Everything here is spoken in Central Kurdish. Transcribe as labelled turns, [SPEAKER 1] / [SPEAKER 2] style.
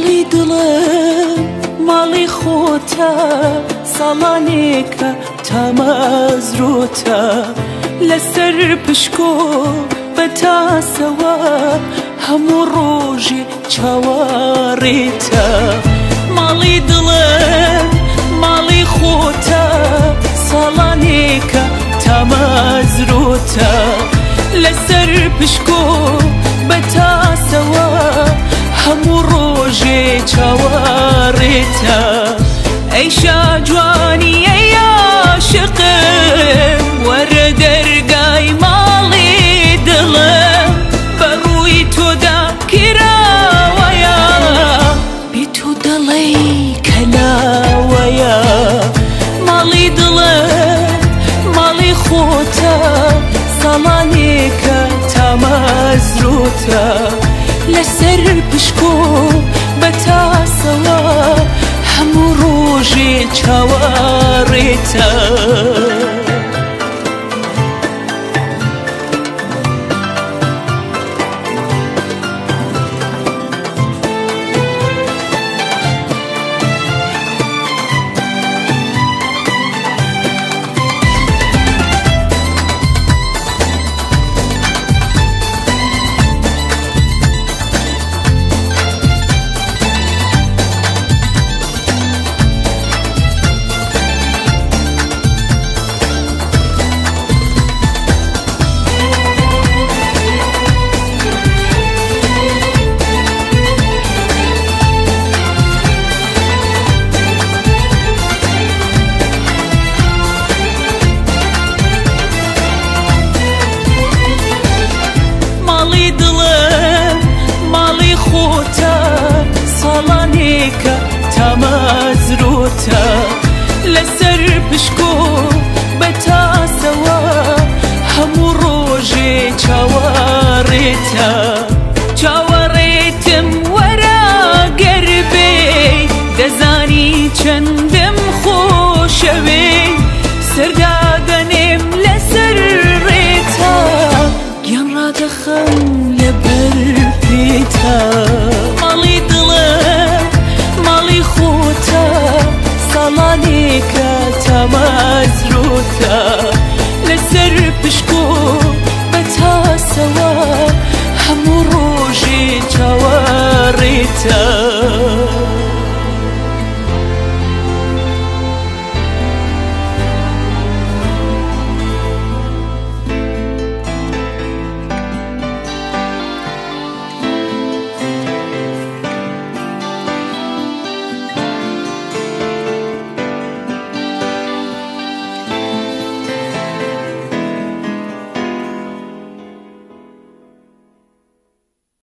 [SPEAKER 1] ماڵی دڵم ماڵی خۆتە ساڵانێکە تامەزرۆتە لەسەر پشکۆ بەتاسەوە هەموو ڕۆژێ چاوەڕێتە ماڵی دڵم ماڵی خۆتە ساڵانێکە تامەزرۆتە لەسەر پشکۆ بەتاسەوە هەموو ڕۆژێ چاوەڕێتە ئەی شاجوانی ئەی عاشقم وەرە دەرگای ماڵی دڵم بەڕووی تۆدا کراوەیە بێ تۆ دەڵێی کەلاوەیە ماڵی دڵم ماڵی خۆتە ساڵانێکە تامەزرۆتە لەسەر پشکۆ بەتاسەوە هەموو ڕۆژێ چاوەڕێتە ماڵی دڵم ماڵی خۆتە ساڵانێکە تامەزرۆتە لەسەر پشکۆ بەتاسەوە هەموو ڕۆژێ چاوەڕێتە چاوەڕێتم وەرە گەر بێ دەزانی چەند